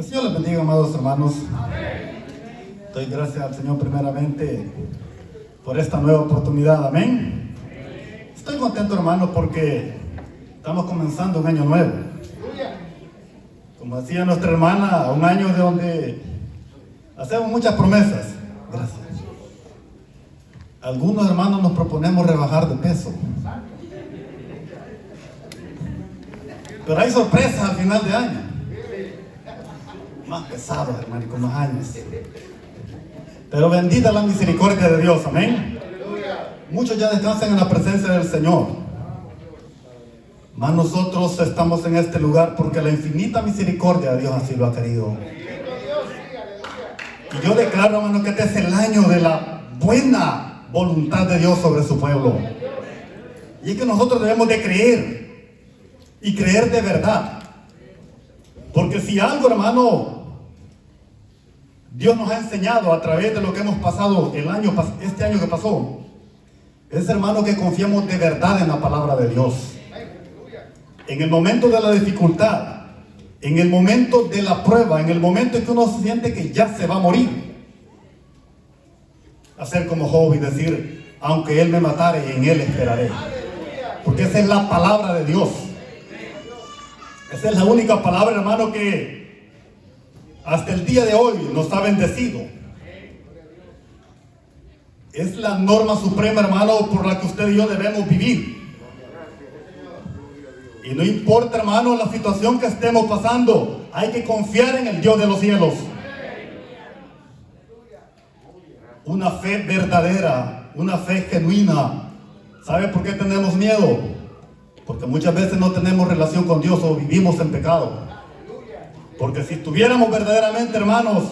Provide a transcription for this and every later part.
Señor les bendiga, amados hermanos. Doy gracias al Señor primeramente por esta nueva oportunidad. Amén. Estoy contento, hermano, porque estamos comenzando un año nuevo. Como decía nuestra hermana, un año de donde hacemos muchas promesas. Gracias. Algunos hermanos nos proponemos rebajar de peso, pero hay sorpresas al final de año. Más pesados, hermano, y con más años. Pero bendita la misericordia de Dios, amén. Muchos ya descansan en la presencia del Señor. Más nosotros estamos en este lugar porque la infinita misericordia de Dios así lo ha querido. Y yo declaro, hermano, que este es el año de la buena voluntad de Dios sobre su pueblo. Y es que nosotros debemos de creer, y creer de verdad. Porque si algo, hermano, Dios nos ha enseñado a través de lo que hemos pasado este año que pasó, es, hermano, que confiemos de verdad en la palabra de Dios. En el momento de la dificultad, en el momento de la prueba, en el momento en que uno siente que ya se va a morir, hacer como Job y decir: aunque Él me matare, en Él esperaré. Porque esa es la palabra de Dios. Esa es la única palabra, hermano, que hasta el día de hoy nos ha bendecido. Es la norma suprema, hermano, por la que usted y yo debemos vivir. Y no importa, hermano, la situación que estemos pasando, hay que confiar en el Dios de los cielos. Una fe verdadera, una fe genuina. ¿Sabe por qué tenemos miedo? Porque muchas veces no tenemos relación con Dios o vivimos en pecado. Porque si estuviéramos verdaderamente, hermanos,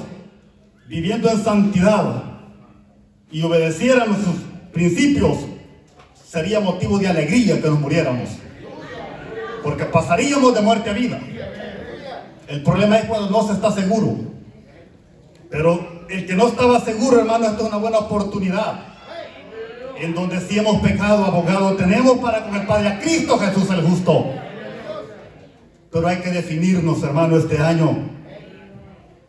viviendo en santidad y obedeciéramos sus principios, sería motivo de alegría que nos muriéramos. Porque pasaríamos de muerte a vida. El problema es cuando no se está seguro. Pero el que no estaba seguro, hermano, esto es una buena oportunidad. En donde si hemos pecado, abogado tenemos para con el Padre, a Cristo Jesús el justo. Pero hay que definirnos, hermano, este año.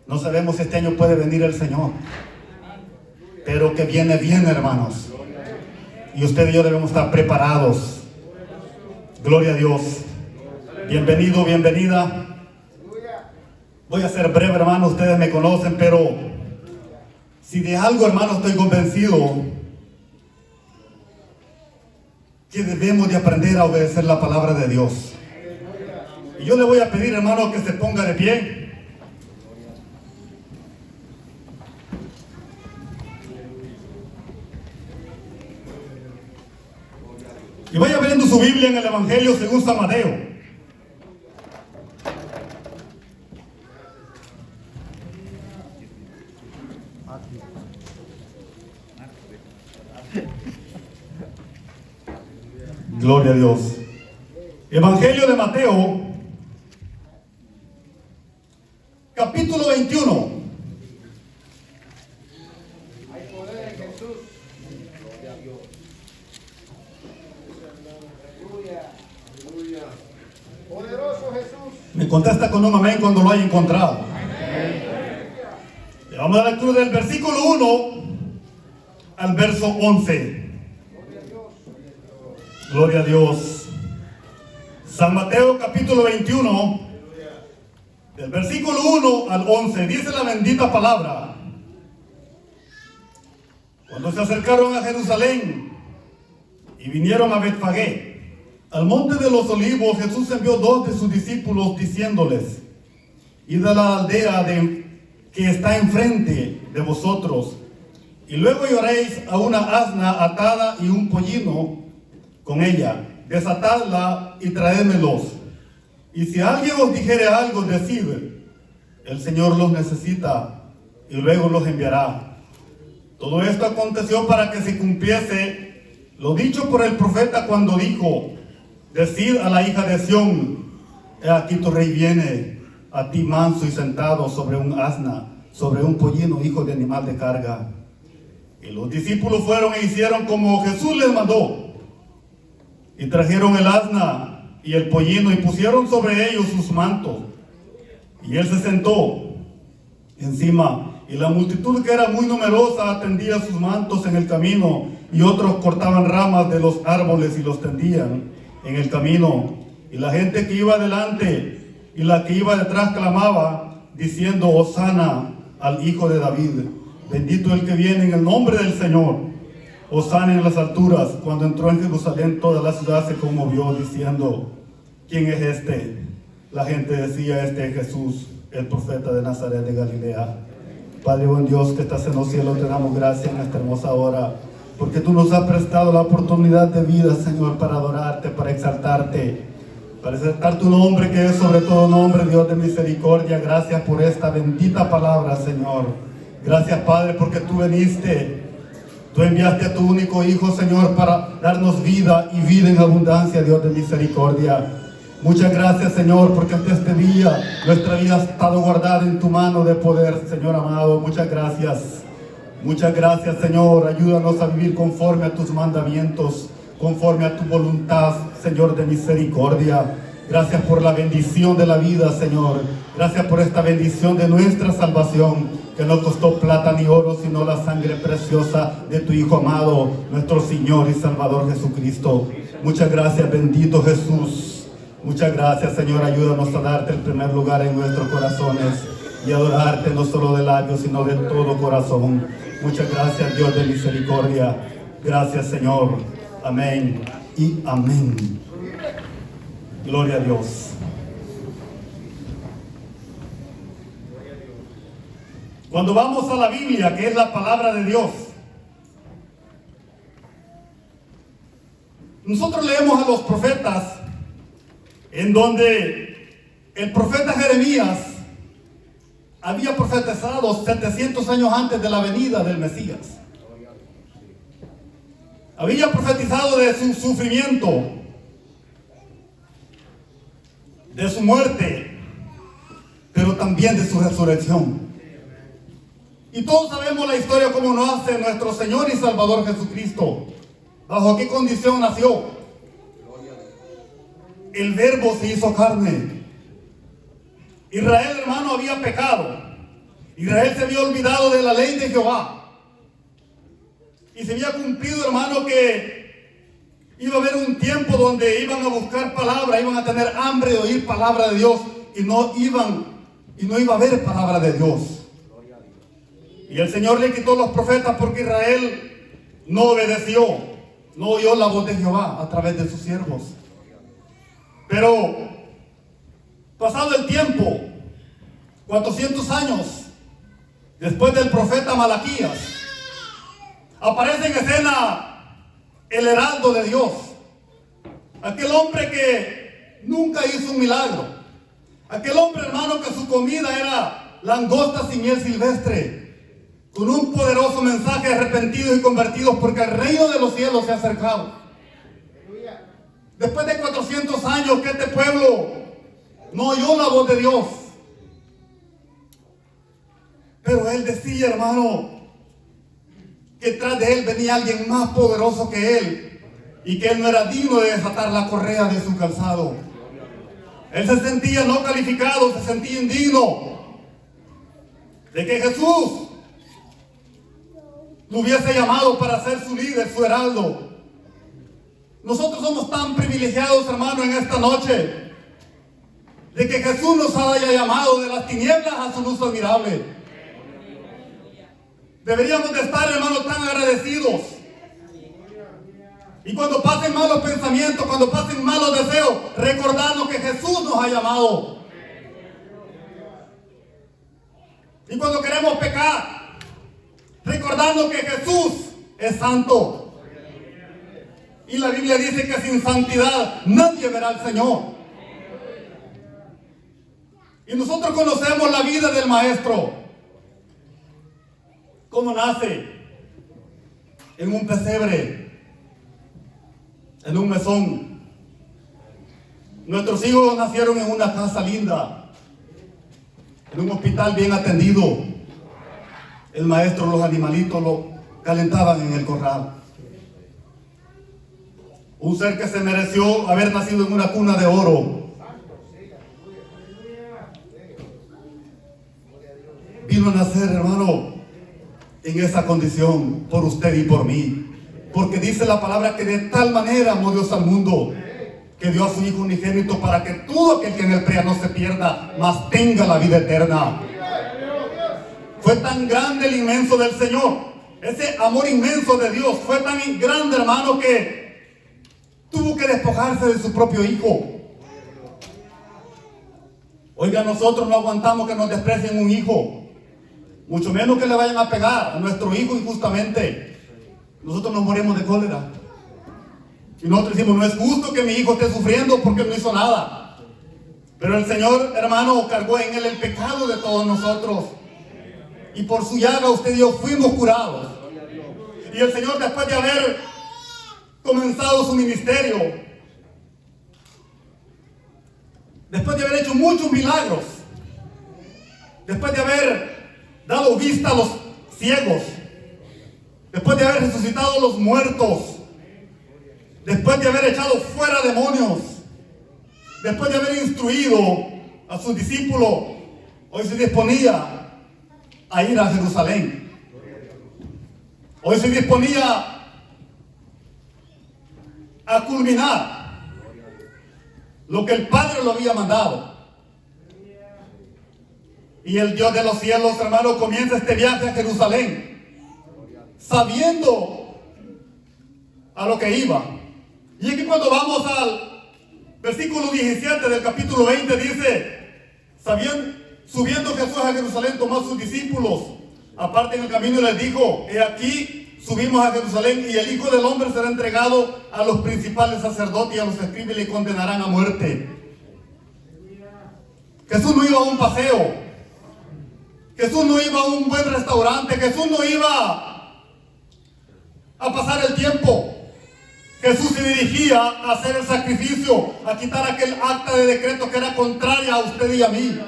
No sabemos si este año puede venir el Señor, pero que viene bien, hermanos. Y usted y yo debemos estar preparados. Gloria a Dios. Bienvenido, bienvenida. Voy a ser breve, hermano, ustedes me conocen, pero si de algo, hermano, estoy convencido, que debemos de aprender a obedecer la palabra de Dios. Y yo le voy a pedir, hermano, que se ponga de pie. Y vaya abriendo su Biblia en el Evangelio según San Mateo. Gloria a Dios. Evangelio de Mateo, capítulo 21. Hay poder en Jesús. Aleluya. Poderoso Jesús. Me contesta con un amén cuando lo haya encontrado. Le vamos a dar lectura del versículo 1 al verso 11. Gloria a Dios. San Mateo capítulo 21, del versículo 1 al 11, dice la bendita palabra: cuando se acercaron a Jerusalén y vinieron a Betfagé, al monte de los olivos, Jesús envió 2 de sus discípulos diciéndoles: id a la aldea que está enfrente de vosotros, y luego hallaréis a una asna atada y un pollino con ella. Desatadla y traédmelos. Y si alguien os dijere algo, decid: el Señor los necesita, y luego los enviará. Todo esto aconteció para que se cumpliese lo dicho por el profeta cuando dijo: decid a la hija de Sión, he aquí tu rey viene a ti manso y sentado sobre un asna, sobre un pollino, hijo de animal de carga. Y los discípulos fueron e hicieron como Jesús les mandó. Y trajeron el asna y el pollino y pusieron sobre ellos sus mantos. Y él se sentó. encima, y la multitud, que era muy numerosa, tendía sus mantos en el camino, y otros cortaban ramas de los árboles y los tendían en el camino. Y la gente que iba delante y la que iba detrás clamaba, diciendo: Hosana al Hijo de David, bendito el que viene en el nombre del Señor, Hosana en las alturas. Cuando entró en Jerusalén, toda la ciudad se conmovió, diciendo: ¿quién es este? La gente decía: este es Jesús, el profeta de Nazaret de Galilea. Padre buen Dios que estás en los cielos, te damos gracias en esta hermosa hora, porque tú nos has prestado la oportunidad de vida, Señor, para adorarte, para exaltarte, para exaltar tu nombre, que es sobre todo nombre, Dios de misericordia. Gracias por esta bendita palabra, Señor. Gracias, Padre, porque tú viniste, tú enviaste a tu único Hijo, Señor, para darnos vida y vida en abundancia, Dios de misericordia. Muchas gracias, Señor, porque hasta este día nuestra vida ha estado guardada en tu mano de poder, Señor amado. Muchas gracias. Muchas gracias, Señor. Ayúdanos a vivir conforme a tus mandamientos, conforme a tu voluntad, Señor de misericordia. Gracias por la bendición de la vida, Señor. Gracias por esta bendición de nuestra salvación, que no costó plata ni oro, sino la sangre preciosa de tu Hijo amado, nuestro Señor y Salvador Jesucristo. Muchas gracias, bendito Jesús. Muchas gracias, Señor. Ayúdanos a darte el primer lugar en nuestros corazones y adorarte no solo de labios, sino de todo corazón. Muchas gracias, Dios de misericordia. Gracias, Señor. Amén y amén. Gloria a Dios. Cuando vamos a la Biblia, que es la palabra de Dios, nosotros leemos a los profetas, en donde el profeta Jeremías había profetizado 700 años antes de la venida del Mesías. Había profetizado de su sufrimiento, de su muerte, pero también de su resurrección. Y todos sabemos la historia como nos hace nuestro Señor y Salvador Jesucristo. ¿Bajo qué condición nació? El Verbo se hizo carne. Israel, hermano, había pecado. Israel se había olvidado de la ley de Jehová. Y se había cumplido, hermano, que iba a haber un tiempo donde iban a buscar palabra, iban a tener hambre de oír palabra de Dios, y no iba a haber palabra de Dios. Y el Señor le quitó los profetas porque Israel no obedeció, no oyó la voz de Jehová a través de sus siervos. Pero pasado el tiempo, 400 años después del profeta Malaquías, aparece en escena el heraldo de Dios, aquel hombre que nunca hizo un milagro, aquel hombre, hermano, que su comida era langostas y miel silvestre, con un poderoso mensaje: arrepentidos y convertidos, porque el reino de los cielos se ha acercado. Después de 400 años que este pueblo no oyó la voz de Dios, pero él decía, hermano, que tras de él venía alguien más poderoso que él, y que él no era digno de desatar la correa de su calzado. Él se sentía no calificado, se sentía indigno de que Jesús lo hubiese llamado para ser su líder, su heraldo. Nosotros somos tan privilegiados, hermano, en esta noche, de que Jesús nos haya llamado de las tinieblas a su luz admirable. Deberíamos de estar, hermano, tan agradecidos. Y cuando pasen malos pensamientos, cuando pasen malos deseos, recordarnos que Jesús nos ha llamado. Y cuando queremos pecar, recordarnos que Jesús es santo. Y la Biblia dice que sin santidad nadie verá al Señor. Y nosotros conocemos la vida del Maestro. ¿Cómo nace? En un pesebre, en un mesón. Nuestros hijos nacieron en una casa linda, en un hospital bien atendido. El Maestro, los animalitos lo calentaban en el corral. Un ser que se mereció haber nacido en una cuna de oro, vino vino a nacer, hermano, en esa condición por usted y por mí. Porque dice la palabra que de tal manera amó Dios al mundo, que dio a su Hijo unigénito para que todo aquel que en él crea no se pierda, mas tenga la vida eterna. Fue tan grande el inmenso del Señor, ese amor inmenso de Dios fue tan grande, hermano, que tuvo que despojarse de su propio Hijo. Oiga, nosotros no aguantamos que nos desprecien un hijo, mucho menos que le vayan a pegar a nuestro hijo injustamente. Nosotros nos morimos de cólera. Y nosotros decimos, no es justo que mi hijo esté sufriendo porque no hizo nada. Pero el Señor, hermano, cargó en él el pecado de todos nosotros. Y por su llaga usted y yo fuimos curados. Y el Señor, después de haber comenzado su ministerio, después de haber hecho muchos milagros, después de haber dado vista a los ciegos, después de haber resucitado a los muertos, después de haber echado fuera demonios, después de haber instruido a sus discípulos, hoy se disponía a ir a Jerusalén. Hoy se disponía a culminar lo que el Padre lo había mandado. Y el Dios de los cielos, hermano, comienza este viaje a Jerusalén, sabiendo a lo que iba. Y es que cuando vamos al versículo 17 del capítulo 20, dice, subiendo Jesús a Jerusalén, tomó a sus discípulos aparte en el camino y les dijo, he aquí, subimos a Jerusalén y el Hijo del Hombre será entregado a los principales sacerdotes y a los escribas y le condenarán a muerte. Jesús no iba a un paseo, Jesús no iba a un buen restaurante, Jesús no iba a pasar el tiempo. Jesús se dirigía a hacer el sacrificio, a quitar aquel acta de decreto que era contraria a usted y a mí.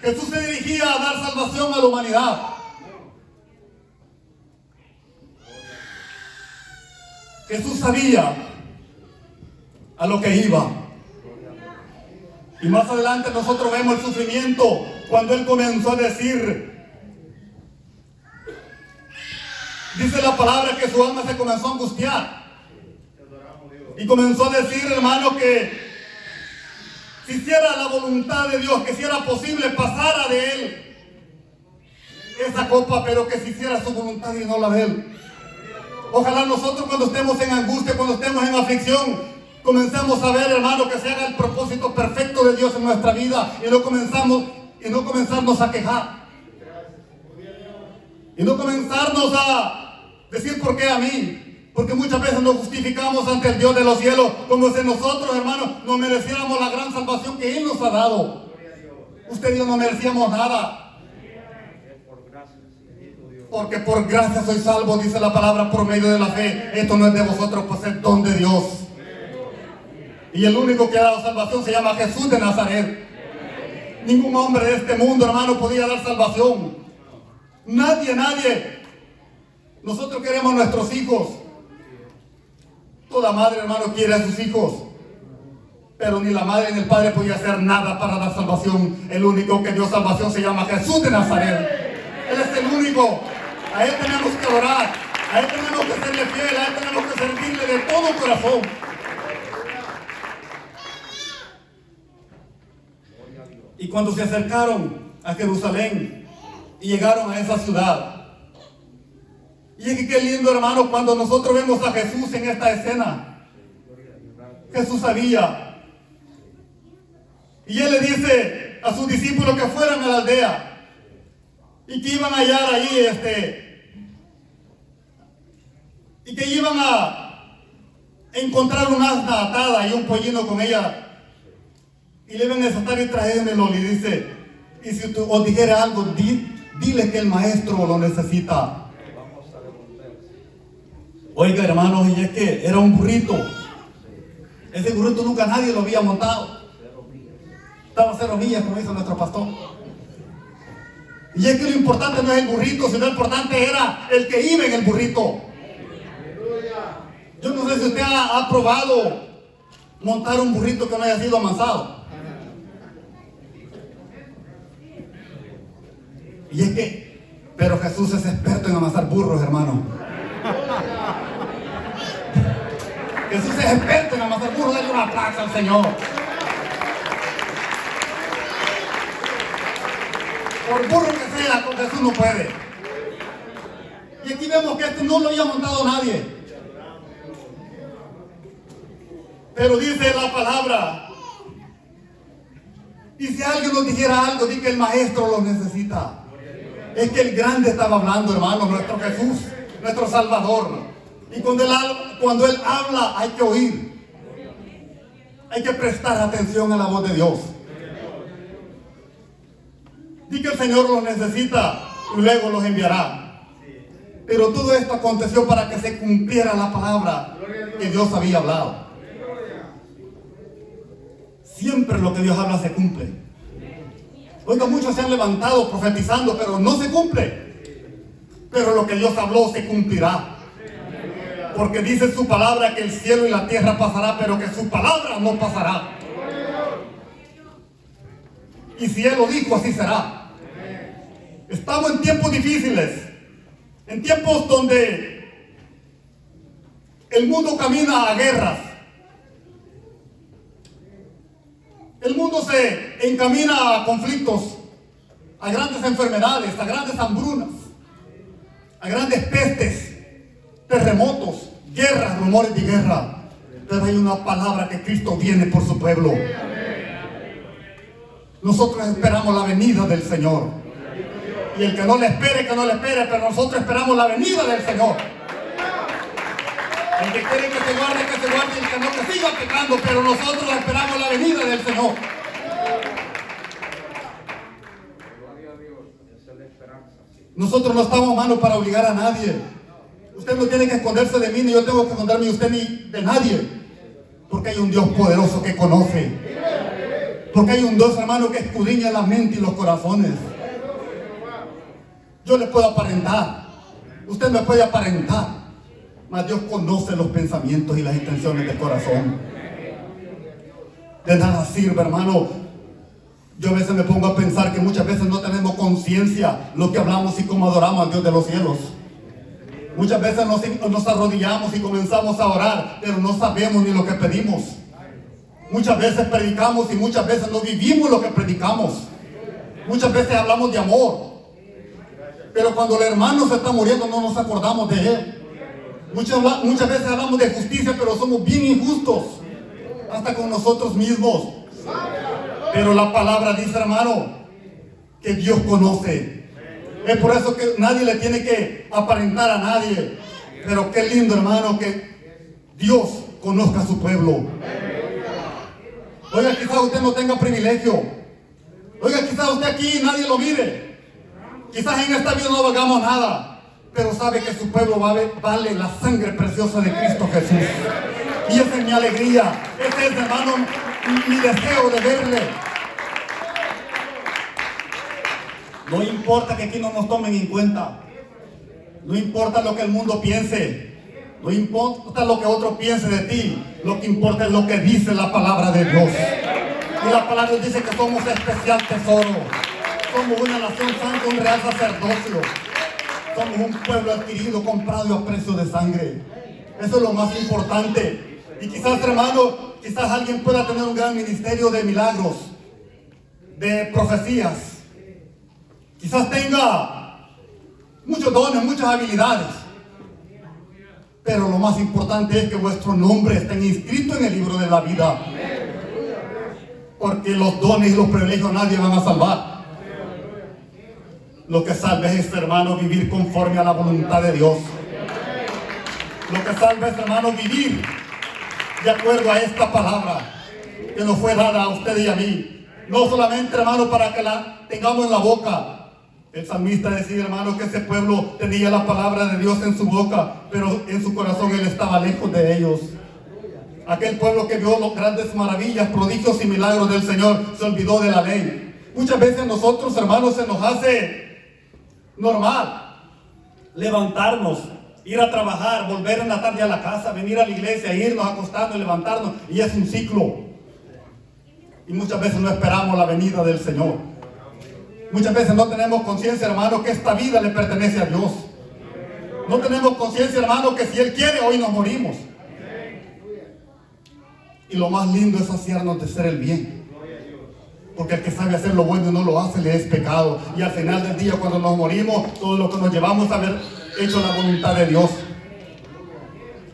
Jesús se dirigía a dar salvación a la humanidad. Jesús sabía a lo que iba. Y más adelante nosotros vemos el sufrimiento cuando Él comenzó a decir, dice la palabra que su alma se comenzó a angustiar. Y comenzó a decir, hermano, que si hiciera la voluntad de Dios, que si era posible pasara de Él esa copa, pero que se hiciera su voluntad y no la de Él. Ojalá nosotros cuando estemos en angustia, cuando estemos en aflicción, comencemos a ver, hermano, que se haga el propósito perfecto de Dios en nuestra vida y no comenzarnos a quejar. Y no comenzarnos a decir ¿por qué a mí? Porque muchas veces nos justificamos ante el Dios de los cielos como si nosotros, hermanos, no mereciéramos la gran salvación que Él nos ha dado. Usted y yo no merecíamos nada. Porque por gracia soy salvo, dice la palabra, por medio de la fe. Esto no es de vosotros, pues es don de Dios. Y el único que ha dado salvación se llama Jesús de Nazaret. Ningún hombre de este mundo, hermano, podía dar salvación. Nadie. Nosotros queremos a nuestros hijos. Toda madre, hermano, quiere a sus hijos. Pero ni la madre ni el padre podía hacer nada para dar salvación. El único que dio salvación se llama Jesús de Nazaret. Él es el único. A Él tenemos que adorar. A Él tenemos que serle fiel. A Él tenemos que servirle de todo corazón. Y cuando se acercaron a Jerusalén y llegaron a esa ciudad, y es que qué lindo, hermano, cuando nosotros vemos a Jesús en esta escena. Jesús sabía. Y Él le dice a sus discípulos que fueran a la aldea y que iban a hallar ahí y que iban a encontrar un asna atada y un pollino con ella. Y le iban a desatar y traérmelo. Y dice, y si os dijera algo, dile que el maestro lo necesita. Oiga, hermanos, y es que era un burrito. Ese burrito nunca nadie lo había montado. Estaba a 0 millas, como dice nuestro pastor. Y es que lo importante no es el burrito, sino lo importante era el que iba en el burrito. Yo no sé si usted ha probado montar un burrito que no haya sido amansado. Y es que, pero Jesús es experto en amasar burros, hermano. Jesús es experto en amasar burros. Dale un aplauso al Señor. Por burro que sea, con Jesús no puede. Y aquí vemos que esto no lo había montado nadie. Pero dice la palabra. Y si alguien nos dijera algo, di que el maestro lo necesita. Es que el grande estaba hablando, hermano, nuestro Jesús, nuestro Salvador. Y cuando Él habla, hay que oír. Hay que prestar atención a la voz de Dios. Di que el Señor los necesita y luego los enviará. Pero todo esto aconteció para que se cumpliera la palabra que Dios había hablado. Siempre lo que Dios habla se cumple. Oiga, muchos se han levantado profetizando, pero no se cumple. Pero lo que Dios habló se cumplirá. Porque dice su palabra que el cielo y la tierra pasará, pero que su palabra no pasará. Y si Él lo dijo, así será. Estamos en tiempos difíciles. En tiempos donde el mundo camina a guerras. El mundo se encamina a conflictos, a grandes enfermedades, a grandes hambrunas, a grandes pestes, terremotos, guerras, rumores de guerra. Pero hay una palabra que Cristo viene por su pueblo. Nosotros esperamos la venida del Señor. Y el que no le espere, pero nosotros esperamos la venida del Señor. El que quiere que se guarde, y el que no, que siga pecando, pero nosotros esperamos la venida del Señor. Nosotros no estamos a mano para obligar a nadie. Usted no tiene que esconderse de mí, ni yo tengo que esconderme de usted ni de nadie. Porque hay un Dios poderoso que conoce. Porque hay un Dios, hermano, que escudriña la mente y los corazones. Yo le puedo aparentar. Usted me puede aparentar. Mas Dios conoce los pensamientos y las intenciones del corazón. De nada sirve, hermano. Yo a veces me pongo a pensar que muchas veces no tenemos conciencia lo que hablamos y cómo adoramos al Dios de los cielos. Muchas veces nos arrodillamos y comenzamos a orar, pero no sabemos ni lo que pedimos. Muchas veces predicamos y muchas veces no vivimos lo que predicamos. Muchas veces hablamos de amor, pero cuando el hermano se está muriendo no nos acordamos de él. Muchas veces hablamos de justicia, pero somos bien injustos, hasta con nosotros mismos. Pero la palabra dice, hermano, que Dios conoce. Es por eso que nadie le tiene que aparentar a nadie. Pero qué lindo, hermano, que Dios conozca a su pueblo. Oiga, quizás usted no tenga privilegio. Oiga, quizás usted aquí nadie lo mire. Quizás en esta vida no valgamos nada. Pero sabe que su pueblo vale la sangre preciosa de Cristo Jesús. Y esa es mi alegría. Ese es, hermano, mi deseo de verle. No importa que aquí no nos tomen en cuenta. No importa lo que el mundo piense. No importa lo que otro piense de ti. Lo que importa es lo que dice la palabra de Dios. Y la palabra dice que somos especial tesoro. Somos una nación santa, un real sacerdocio. Somos un pueblo adquirido, comprado a precio de sangre. Eso es lo más importante. Y quizás, hermano, quizás alguien pueda tener un gran ministerio de milagros, de profecías. Quizás tenga muchos dones, muchas habilidades. Pero lo más importante es que vuestro nombre esté inscrito en el libro de la vida. Porque los dones y los privilegios nadie van a salvar. Lo que salva es, hermano, vivir conforme a la voluntad de Dios. Lo que salva es, hermano, vivir de acuerdo a esta palabra que nos fue dada a usted y a mí. No solamente, hermano, para que la tengamos en la boca. El salmista decía, hermano, que ese pueblo tenía la palabra de Dios en su boca, pero en su corazón él estaba lejos de ellos. Aquel pueblo que vio las grandes maravillas, prodigios y milagros del Señor, se olvidó de la ley. Muchas veces nosotros, hermanos, se nos hace normal levantarnos, ir a trabajar, volver en la tarde a la casa, venir a la iglesia, irnos, acostarnos, levantarnos, y es un ciclo. Y muchas veces no esperamos la venida del Señor. Muchas veces no tenemos conciencia, hermano, que esta vida le pertenece a Dios. No tenemos conciencia, hermano, que si Él quiere, hoy nos morimos. Y lo más lindo es saciarnos de hacer el bien. Porque el que sabe hacer lo bueno y no lo hace, le es pecado. Y al final del día, cuando nos morimos, todo lo que nos llevamos es haber hecho la voluntad de Dios.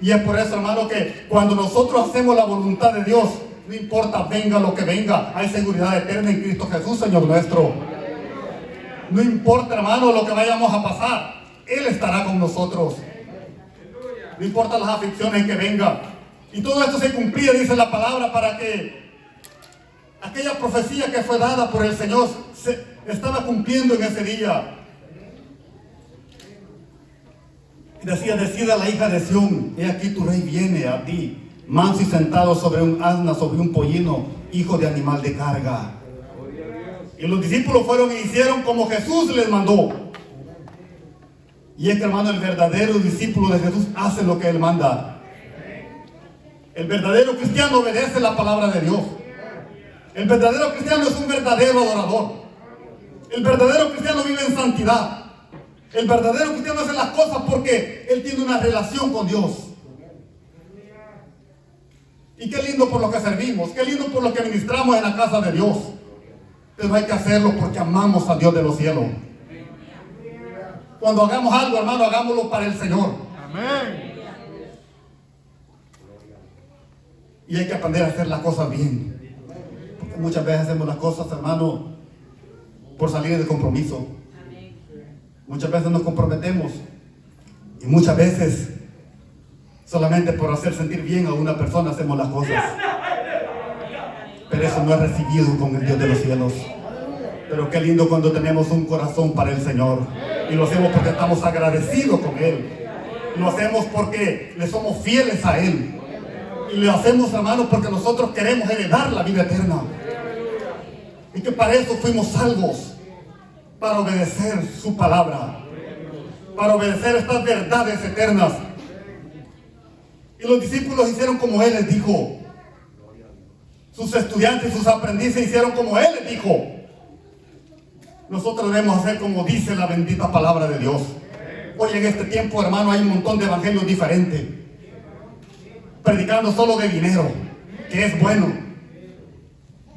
Y es por eso, hermano, que cuando nosotros hacemos la voluntad de Dios, no importa, venga lo que venga, hay seguridad eterna en Cristo Jesús, Señor nuestro. No importa, hermano, lo que vayamos a pasar, Él estará con nosotros. No importa las aflicciones que vengan. Y todo esto se cumplía, dice la palabra, para que aquella profecía que fue dada por el Señor se estaba cumpliendo en ese día. Y decía, decida la hija de Sión, he aquí tu rey viene a ti, manso y sentado sobre un asna, sobre un pollino, hijo de animal de carga. Y los discípulos fueron y hicieron como Jesús les mandó. Y es que, hermano, el verdadero discípulo de Jesús hace lo que Él manda. El verdadero cristiano obedece la palabra de Dios. El verdadero cristiano es un verdadero adorador. El verdadero cristiano vive en santidad. El verdadero cristiano hace las cosas porque él tiene una relación con Dios. Y qué lindo por lo que servimos, qué lindo por lo que ministramos en la casa de Dios. Pero hay que hacerlo porque amamos a Dios de los cielos. Cuando hagamos algo, hermano, hagámoslo para el Señor. Amén. Y hay que aprender a hacer las cosas bien. Porque muchas veces hacemos las cosas, hermano, por salir del compromiso. Muchas veces nos comprometemos. Y muchas veces, solamente por hacer sentir bien a una persona, hacemos las cosas. Pero eso no es recibido con el Dios de los cielos. Pero qué lindo cuando tenemos un corazón para el Señor. Y lo hacemos porque estamos agradecidos con Él. Lo hacemos porque le somos fieles a Él. Y lo hacemos, hermanos, porque nosotros queremos heredar la vida eterna. Y que para eso fuimos salvos. Para obedecer su palabra. Para obedecer estas verdades eternas. Y los discípulos hicieron como Él les dijo. Sus estudiantes y sus aprendices hicieron como Él les dijo. Nosotros debemos hacer como dice la bendita palabra de Dios. Hoy en este tiempo, hermano, hay un montón de evangelios diferentes. Predicando solo de dinero, que es bueno.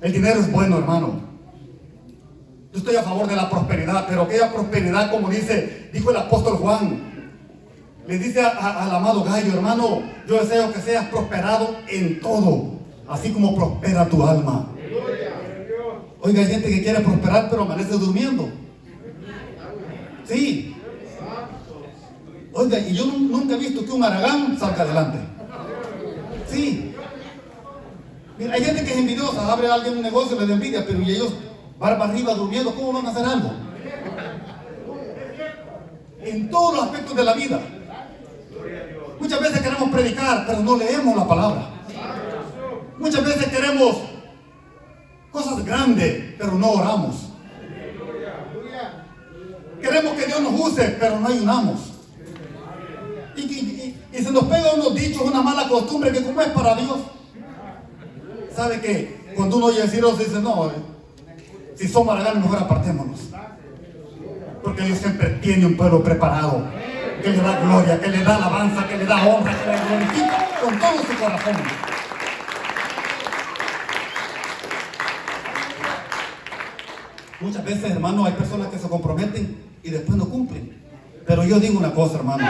El dinero es bueno, hermano. Yo estoy a favor de la prosperidad, pero aquella prosperidad, como dijo el apóstol Juan, le dice al amado Gallo, hermano, yo deseo que seas prosperado en todo, así como prospera tu alma. Oiga, hay gente que quiere prosperar, pero amanece durmiendo. Sí. Oiga, y yo nunca he visto que un haragán salga adelante. Sí. Mira, hay gente que es envidiosa, abre a alguien un negocio, le da envidia, pero y ellos barba arriba durmiendo, ¿cómo van a hacer algo? En todos los aspectos de la vida. Muchas veces queremos predicar, pero no leemos la palabra. Muchas veces queremos cosas grandes, pero no oramos. Queremos que Dios nos use, pero no ayunamos. Y se nos pega unos dichos, una mala costumbre que como es para Dios. ¿Sabe qué? Cuando uno oye decir eso, dice, no, si somos haraganes, mejor apartémonos. Porque Dios siempre tiene un pueblo preparado, que le da gloria, que le da alabanza, que le da honra, que le glorifica con todo su corazón. Muchas veces, hermano, hay personas que se comprometen y después no cumplen. Pero yo digo una cosa, hermano.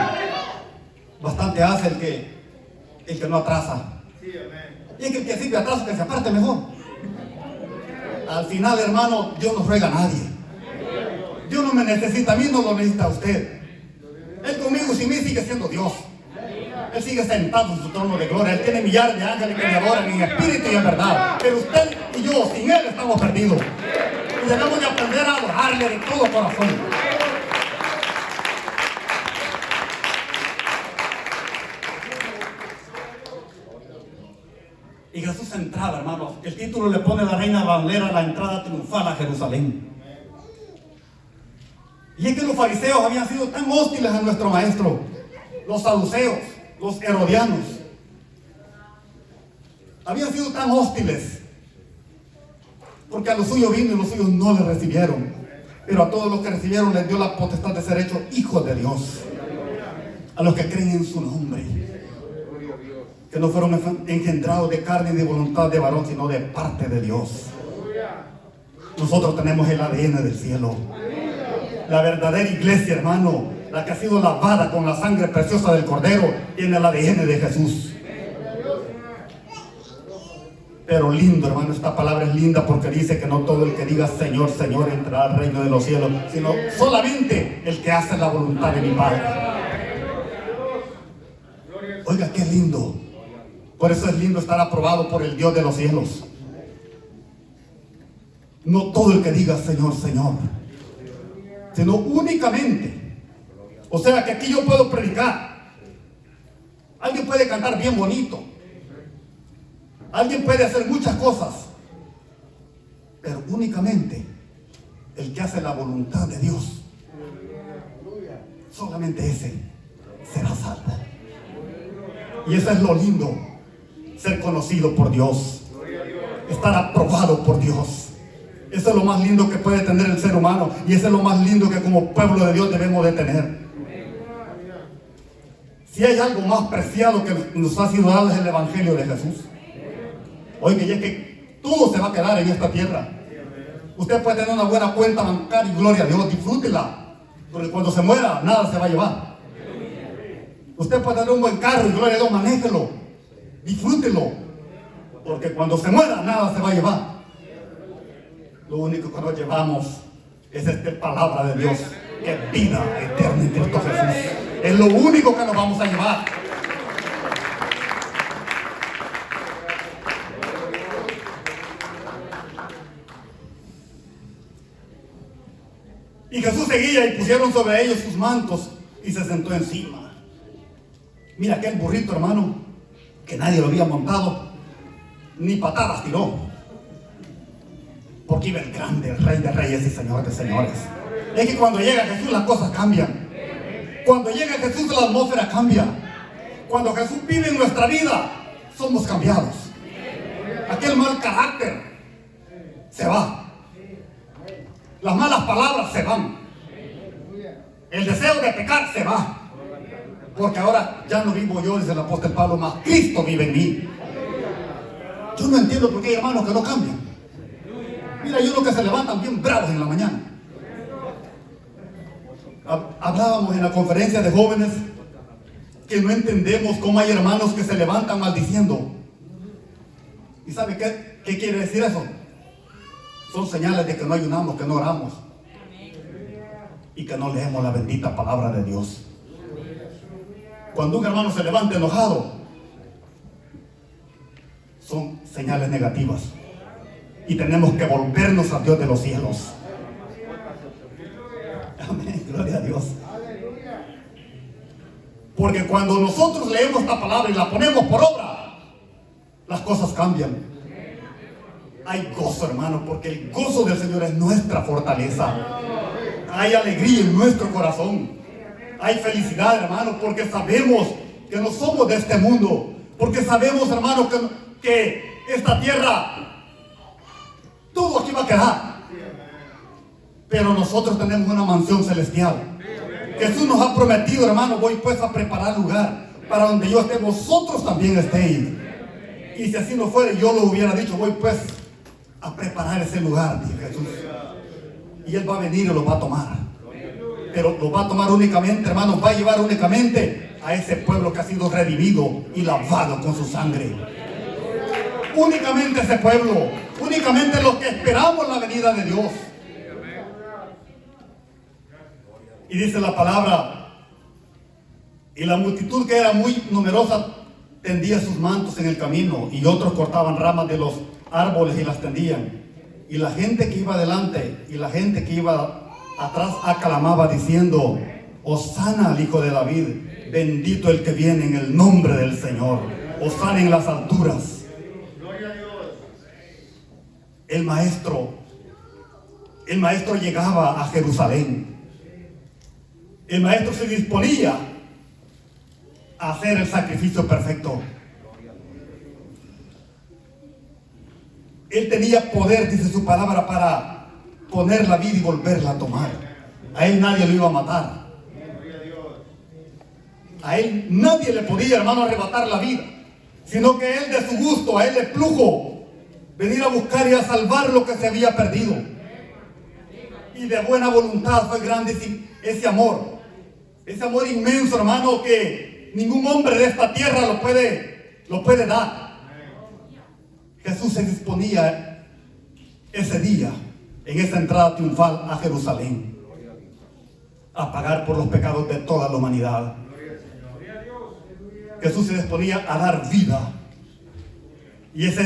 Bastante hace el que no atrasa. Y es que el que sirve atraso, que se aparte mejor. Al final, hermano, Dios no ruega a nadie. Dios no me necesita a mí, no lo necesita a usted. Él conmigo sin mí sigue siendo Dios. Él sigue sentado en su trono de gloria. Él tiene millares de ángeles que le adoran en espíritu y en verdad. Pero usted y yo, sin Él, estamos perdidos. Y debemos de aprender a adorarle de todo corazón. Y Jesús entraba, hermanos. El título le pone la Reina Valera, la entrada triunfal a Jerusalén. Y es que los fariseos habían sido tan hostiles a nuestro maestro. Los saduceos, los herodianos. Habían sido tan hostiles. Porque a los suyos vino y los suyos no le recibieron. Pero a todos los que recibieron les dio la potestad de ser hechos hijos de Dios. A los que creen en su nombre. Que no fueron engendrados de carne y de voluntad de varón, sino de parte de Dios. Nosotros tenemos el ADN del cielo. La verdadera iglesia, hermano, la que ha sido lavada con la sangre preciosa del Cordero, tiene el ADN de Jesús. Pero lindo, hermano, esta palabra es linda porque dice que no todo el que diga Señor, Señor entrará al reino de los cielos, sino solamente el que hace la voluntad de mi Padre. Oiga, qué lindo. Por eso es lindo estar aprobado por el Dios de los cielos. No todo el que diga Señor, Señor, sino únicamente. O sea que aquí yo puedo predicar. Alguien puede cantar bien bonito. Alguien puede hacer muchas cosas. Pero únicamente el que hace la voluntad de Dios, solamente ese será salvo. Y eso es lo lindo. Ser conocido por Dios. Estar aprobado por Dios. Eso es lo más lindo que puede tener el ser humano. Y eso es lo más lindo que como pueblo de Dios debemos de tener. Si hay algo más preciado que nos ha sido dado es el Evangelio de Jesús. Oiga, y es que todo se va a quedar en esta tierra. Usted puede tener una buena cuenta bancaria y gloria a Dios, disfrútela. Porque cuando se muera, nada se va a llevar. Usted puede tener un buen carro y gloria a Dios, manéjelo. Disfrútelo. Porque cuando se muera, nada se va a llevar. Lo único que nos llevamos es esta palabra de Dios, que es vida eterna en Cristo Jesús. Es lo único que nos vamos a llevar. Y Jesús seguía y pusieron sobre ellos sus mantos y se sentó encima. Mira aquel burrito, hermano, que nadie lo había montado, ni patadas tiró. Porque iba el grande, el Rey de Reyes y Señor de Señores. Es que cuando llega Jesús las cosas cambian. Cuando llega Jesús la atmósfera cambia. Cuando Jesús vive en nuestra vida, somos cambiados. Aquel mal carácter se va. Las malas palabras se van. El deseo de pecar se va. Porque ahora ya no vivo yo, dice el apóstol Pablo, más Cristo vive en mí. Yo no entiendo por qué hay hermanos que no cambian. Mira, hay unos que se levantan bien bravos en la mañana. Hablábamos en la conferencia de jóvenes que no entendemos cómo hay hermanos que se levantan maldiciendo. ¿Y sabe qué quiere decir eso? Son señales de que no ayunamos, que no oramos y que no leemos la bendita palabra de Dios. Cuando un hermano se levanta enojado, son señales negativas y tenemos que volvernos a Dios de los cielos. Amén, gloria a Dios. Porque cuando nosotros leemos esta palabra y la ponemos por obra, las cosas cambian. Hay gozo, hermano, porque el gozo del Señor es nuestra fortaleza. Hay alegría en nuestro corazón. Hay felicidad, hermano, porque sabemos que no somos de este mundo. Porque sabemos, hermano, que esta tierra, todo aquí va a quedar. Pero nosotros tenemos una mansión celestial. Jesús nos ha prometido, hermano, voy pues a preparar lugar para donde yo esté, vosotros también estéis. Y si así no fuera, yo lo hubiera dicho, voy pues a preparar ese lugar, dijo Jesús. Y Él va a venir y lo va a tomar. Pero lo va a tomar únicamente, hermanos, va a llevar únicamente a ese pueblo que ha sido redimido y lavado con su sangre. Únicamente ese pueblo, únicamente los que esperamos la venida de Dios. Y dice la palabra, y la multitud que era muy numerosa tendía sus mantos en el camino, y otros cortaban ramas de los árboles y las tendían. Y la gente que iba adelante y la gente que iba atrás aclamaba diciendo, Hosana al Hijo de David, bendito el que viene en el nombre del Señor, Hosana en las alturas. El maestro llegaba a Jerusalén. El maestro se disponía a hacer el sacrificio perfecto. Él tenía poder, dice su palabra, para poner la vida y volverla a tomar. A él nadie lo iba a matar. A él nadie le podía, hermano, arrebatar la vida, sino que él de su gusto, a él le plujo venir a buscar y a salvar lo que se había perdido. Y de buena voluntad fue grande ese amor inmenso, hermano, que ningún hombre de esta tierra lo puede dar. Jesús se disponía ese día, en esa entrada triunfal a Jerusalén, a pagar por los pecados de toda la humanidad. Jesús se disponía a dar vida. Y eso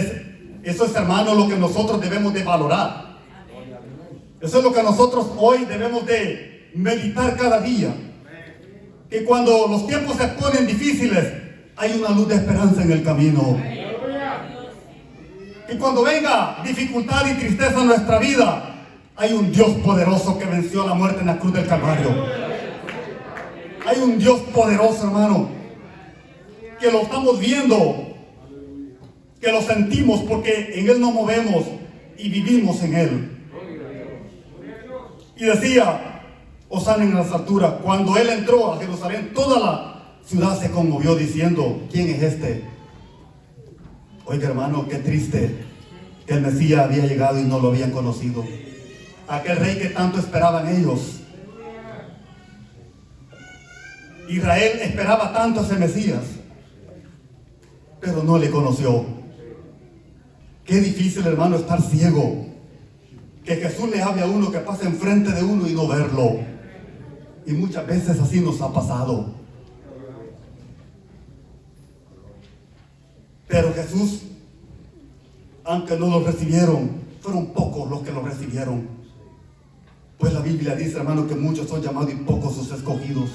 es, hermano, lo que nosotros debemos de valorar. Eso es lo que nosotros hoy debemos de meditar cada día. Que cuando los tiempos se ponen difíciles, hay una luz de esperanza en el camino. Que cuando venga dificultad y tristeza en nuestra vida, hay un Dios poderoso que venció la muerte en la cruz del Calvario. Hay un Dios poderoso, hermano, que lo estamos viendo, que lo sentimos, porque en Él nos movemos y vivimos en Él. Y decía Hosana en las alturas, cuando Él entró a Jerusalén, toda la ciudad se conmovió diciendo, ¿quién es este? Oiga, hermano, qué triste que el Mesías había llegado y no lo habían conocido. Aquel rey que tanto esperaban ellos. Israel esperaba tanto a ese Mesías, pero no le conoció. Qué difícil, hermano, estar ciego. Que Jesús le hable a uno, que pase enfrente de uno y no verlo. Y muchas veces así nos ha pasado. Pero Jesús, aunque no lo recibieron, fueron pocos los que lo recibieron. Pues la Biblia dice, hermano, que muchos son llamados y pocos sus escogidos.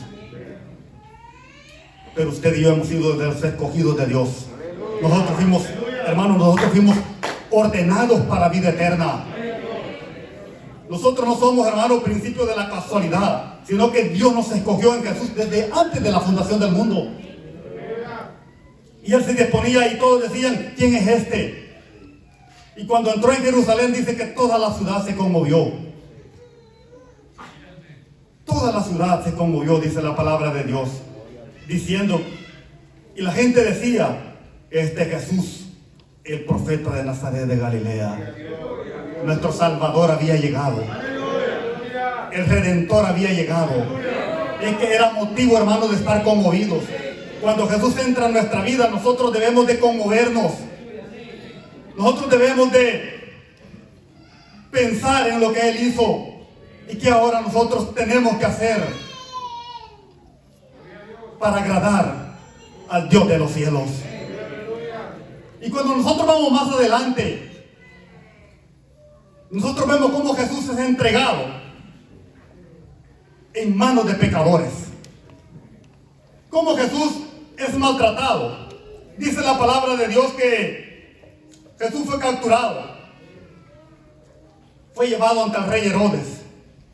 Pero usted y yo hemos sido de los escogidos de Dios. Nosotros fuimos, hermanos, nosotros fuimos ordenados para vida eterna. Nosotros no somos, hermanos, principio de la casualidad, sino que Dios nos escogió en Jesús desde antes de la fundación del mundo. Y Él se disponía y todos decían, ¿quién es este? Y cuando entró en Jerusalén dice que toda la ciudad se conmovió. Toda la ciudad se conmovió, dice la palabra de Dios, diciendo, y la gente decía, este Jesús, el profeta de Nazaret de Galilea. Nuestro Salvador había llegado. El Redentor había llegado. Es que era motivo, hermano, de estar conmovidos. Cuando Jesús entra en nuestra vida, nosotros debemos de conmovernos. Nosotros debemos de pensar en lo que Él hizo y que ahora nosotros tenemos que hacer para agradar al Dios de los cielos. Y cuando nosotros vamos más adelante, nosotros vemos cómo Jesús es entregado en manos de pecadores. Cómo Jesús es maltratado. Dice la palabra de Dios que Jesús fue capturado. Fue llevado ante el rey Herodes.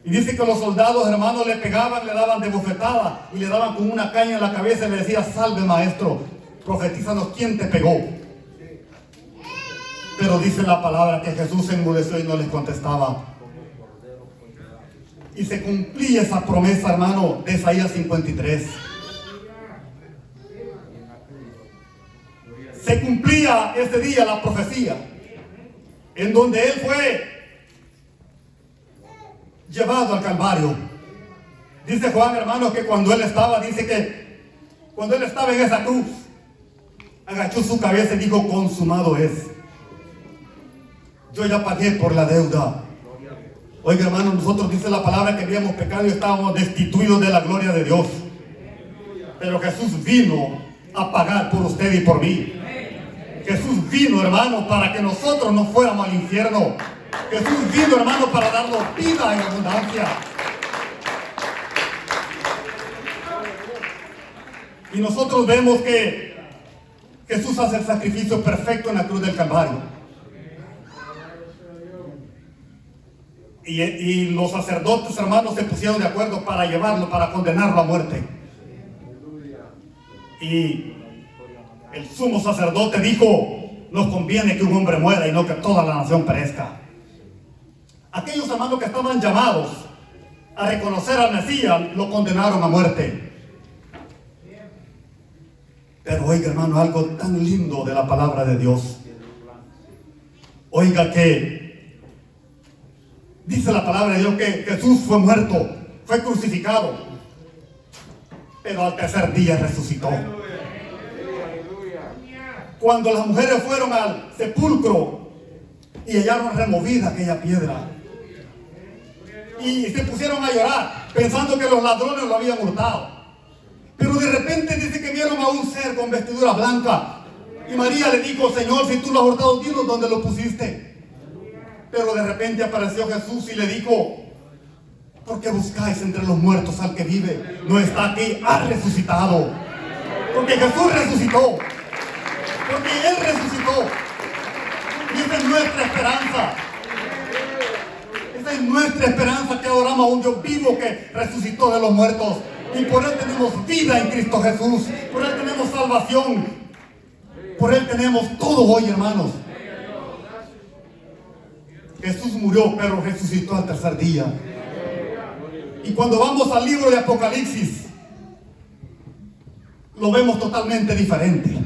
Y dice que los soldados, hermanos, le pegaban, le daban de bofetada y le daban con una caña en la cabeza y le decía, salve maestro, profetízanos, ¿quién te pegó? Pero dice la palabra que Jesús se enmudeció y no les contestaba. Y se cumplía esa promesa, hermano, de Isaías 53. Se cumplía ese día la profecía, en donde Él fue llevado al Calvario. Dice Juan, hermano, que cuando Él estaba, dice que cuando Él estaba en esa cruz, agachó su cabeza y dijo, consumado es. Yo ya pagué por la deuda. Oiga, hermano, nosotros dice la palabra que habíamos pecado y estábamos destituidos de la gloria de Dios. Pero Jesús vino a pagar por usted y por mí. Jesús vino, hermano, para que nosotros no fuéramos al infierno. Jesús vino, hermano, para darnos vida en abundancia. Y nosotros vemos que Jesús hace el sacrificio perfecto en la cruz del Calvario. Y los sacerdotes, hermanos, se pusieron de acuerdo para llevarlo, para condenarlo a muerte. Y el sumo sacerdote dijo, nos conviene que un hombre muera y no que toda la nación perezca. aquellos hermanos que estaban llamados a reconocer al Mesías, lo condenaron a muerte. Pero oiga, hermano, algo tan lindo de la palabra de Dios. Oiga que dice la palabra de Dios que Jesús fue muerto, fue crucificado, pero al tercer día resucitó. Cuando las mujeres fueron al sepulcro y hallaron removida aquella piedra, y se pusieron a llorar pensando que los ladrones lo habían hurtado, pero de repente dice que vieron a un ser con vestidura blanca, y María le dijo: Señor, si tú lo has hurtado, dinos dónde lo pusiste. Pero de repente apareció Jesús y le dijo: ¿por qué buscáis entre los muertos al que vive? No está aquí, ha resucitado. Porque Jesús resucitó. Porque Él resucitó. Y esa es nuestra esperanza. Esa es nuestra esperanza, que adoramos a un Dios vivo que resucitó de los muertos. Y por Él tenemos vida en Cristo Jesús. Por Él tenemos salvación. Por Él tenemos todo hoy, hermanos. Jesús murió, pero resucitó al tercer día. Y cuando vamos al libro de Apocalipsis, lo vemos totalmente diferente.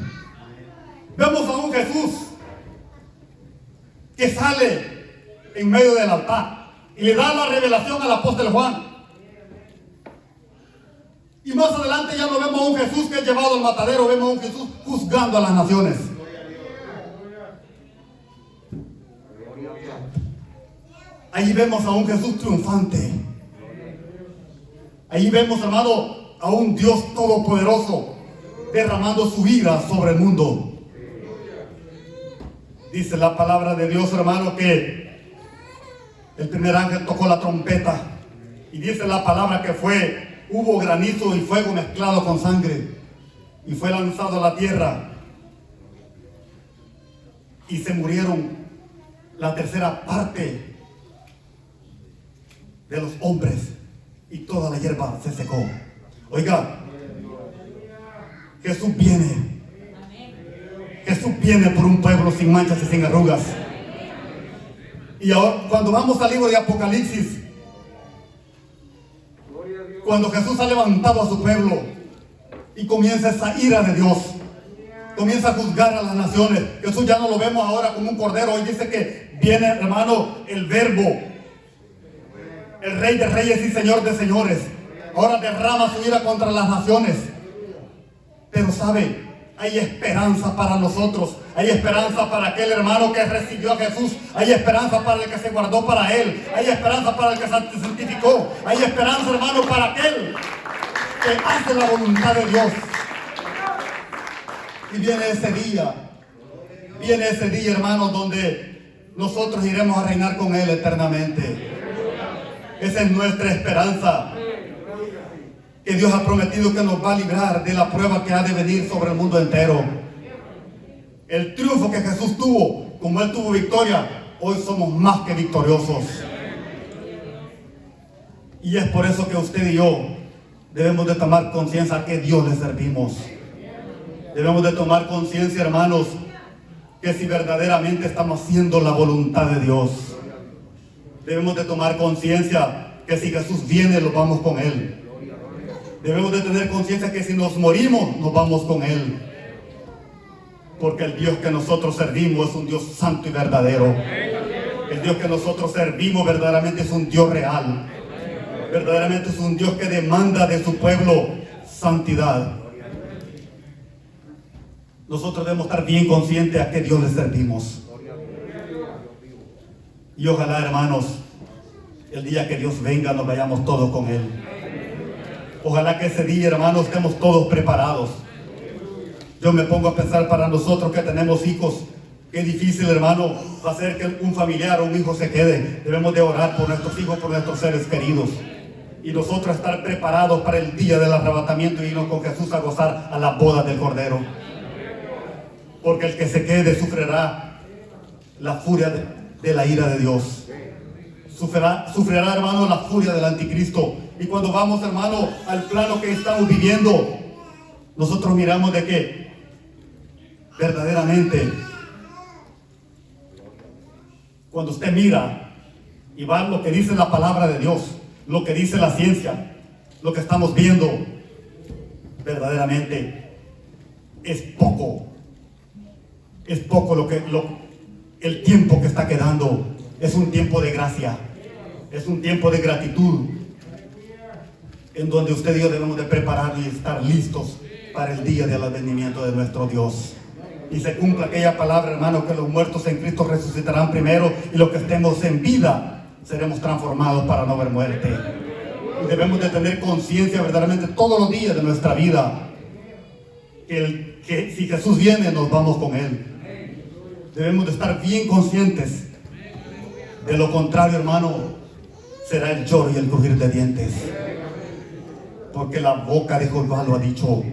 Vemos a un Jesús que sale en medio del altar y le da la revelación al apóstol Juan. Y más adelante ya no vemos a un Jesús que es llevado al matadero, vemos a un Jesús juzgando a las naciones. Ahí vemos a un Jesús triunfante. Ahí vemos, hermano, a un Dios todopoderoso derramando su ira sobre el mundo. Dice la palabra de Dios, hermano, que el primer ángel tocó la trompeta. Y dice la palabra que hubo granizo y fuego mezclado con sangre. Y fue lanzado a la tierra. Y se murieron la tercera parte de los hombres. Y toda la hierba se secó. Oiga, Jesús viene. Jesús viene por un pueblo sin manchas y sin arrugas. Y ahora, cuando vamos al libro de Apocalipsis, cuando Jesús ha levantado a su pueblo y comienza esa ira de Dios, comienza a juzgar a las naciones. Jesús ya no lo vemos ahora como un cordero. Hoy dice que viene, hermano, el Verbo, el Rey de Reyes y Señor de Señores. Ahora derrama su ira contra las naciones. Pero sabe, hay esperanza para nosotros. Hay esperanza para aquel hermano que recibió a Jesús. Hay esperanza para el que se guardó para Él. Hay esperanza para el que se santificó. Hay esperanza, hermano, para aquel que hace la voluntad de Dios. Y viene ese día, hermano, donde nosotros iremos a reinar con Él eternamente. Esa es nuestra esperanza. Que Dios ha prometido que nos va a librar de la prueba que ha de venir sobre el mundo entero. El triunfo que Jesús tuvo, como Él tuvo victoria, hoy somos más que victoriosos. Y es por eso que usted y yo debemos de tomar conciencia a que Dios le servimos. Debemos de tomar conciencia, hermanos, que si verdaderamente estamos haciendo la voluntad de Dios. Debemos de tomar conciencia que si Jesús viene, lo vamos con Él. Debemos de tener conciencia que si nos morimos, nos vamos con Él. Porque el Dios que nosotros servimos es un Dios santo y verdadero. El Dios que nosotros servimos verdaderamente es un Dios real. Verdaderamente es un Dios que demanda de su pueblo santidad. Nosotros debemos estar bien conscientes a qué Dios le servimos. Y ojalá, hermanos, el día que Dios venga nos vayamos todos con Él. Ojalá que ese día, hermanos, estemos todos preparados. Yo me pongo a pensar para nosotros que tenemos hijos, qué difícil, hermano, va a ser que un familiar o un hijo se quede. Debemos de orar por nuestros hijos, por nuestros seres queridos. Y nosotros estar preparados para el día del arrebatamiento y irnos con Jesús a gozar a la boda del Cordero. Porque el que se quede sufrirá la furia de la ira de Dios. Sufrirá, hermano, la furia del anticristo. Y cuando vamos, hermano, al plano que estamos viviendo, nosotros miramos de que verdaderamente, cuando usted mira y va lo que dice la palabra de Dios, lo que dice la ciencia, lo que estamos viendo, verdaderamente es poco el tiempo que está quedando. Es un tiempo de gracia, es un tiempo de gratitud, en donde usted y yo debemos de prepararnos y estar listos para el día del advenimiento de nuestro Dios. Y se cumpla aquella palabra, hermano, que los muertos en Cristo resucitarán primero, y los que estemos en vida seremos transformados para no ver muerte. Y debemos de tener conciencia verdaderamente todos los días de nuestra vida, que si Jesús viene, nos vamos con Él. Debemos de estar bien conscientes. De lo contrario, hermano, será el lloro y el crujir de dientes. Porque la boca de Jehová lo ha dicho.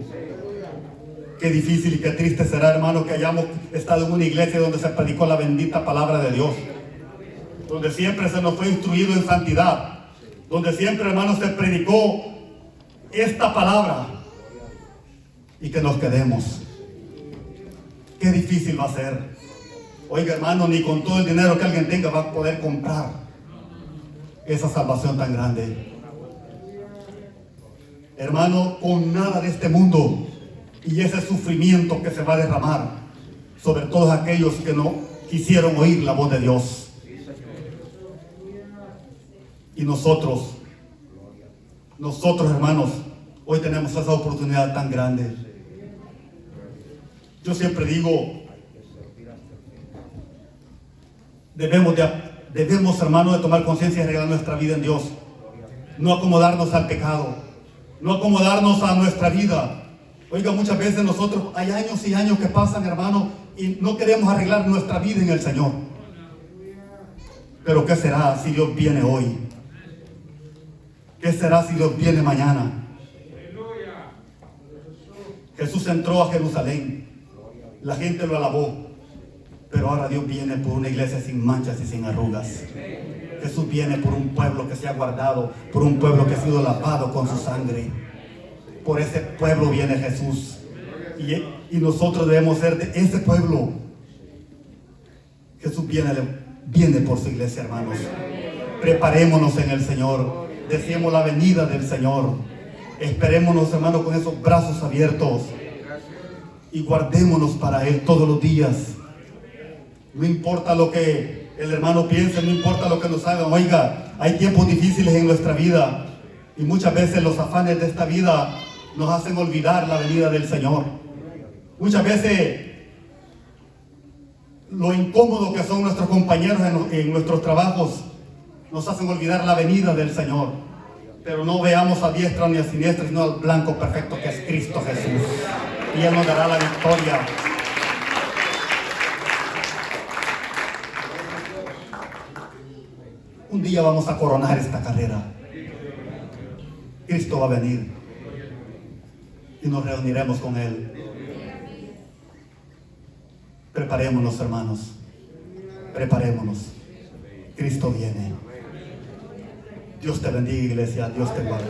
Qué difícil y qué triste será, hermano, que hayamos estado en una iglesia donde se predicó la bendita palabra de Dios, donde siempre se nos fue instruido en santidad, donde siempre, hermano, se predicó esta palabra, y que nos quedemos. Qué difícil va a ser. Oiga, hermano, ni con todo el dinero que alguien tenga va a poder comprar esa salvación tan grande. Hermano, con nada de este mundo y ese sufrimiento que se va a derramar sobre todos aquellos que no quisieron oír la voz de Dios. Y nosotros, hermanos, hoy tenemos esa oportunidad tan grande. Yo siempre digo, debemos, hermanos, de tomar conciencia y arreglar nuestra vida en Dios. No acomodarnos al pecado, no acomodarnos a nuestra vida. Oiga, muchas veces nosotros, hay años y años que pasan, hermano, y no queremos arreglar nuestra vida en el Señor. Pero ¿qué será si Dios viene hoy? ¿Qué será si Dios viene mañana? Jesús entró a Jerusalén, la gente lo alabó, pero ahora Dios viene por una iglesia sin manchas y sin arrugas. Jesús viene por un pueblo que se ha guardado, por un pueblo que ha sido lavado con su sangre. Por ese pueblo viene Jesús, y nosotros debemos ser de ese pueblo. Jesús viene por su iglesia, hermanos. Preparémonos en el Señor, deseemos la venida del Señor, esperémonos, hermanos, con esos brazos abiertos, y guardémonos para Él todos los días. No importa lo que el hermano piense, no importa lo que nos hagan. Oiga, hay tiempos difíciles en nuestra vida, y muchas veces los afanes de esta vida nos hacen olvidar la venida del Señor. Muchas veces lo incómodo que son nuestros compañeros en nuestros trabajos nos hacen olvidar la venida del Señor. Pero no veamos a diestra ni a siniestra, sino al blanco perfecto que es Cristo Jesús, y Él nos dará la victoria. Un día vamos a coronar esta carrera. Cristo va a venir y nos reuniremos con Él. Preparémonos, hermanos. Preparémonos. Cristo viene. Dios te bendiga, iglesia. Dios te guarde.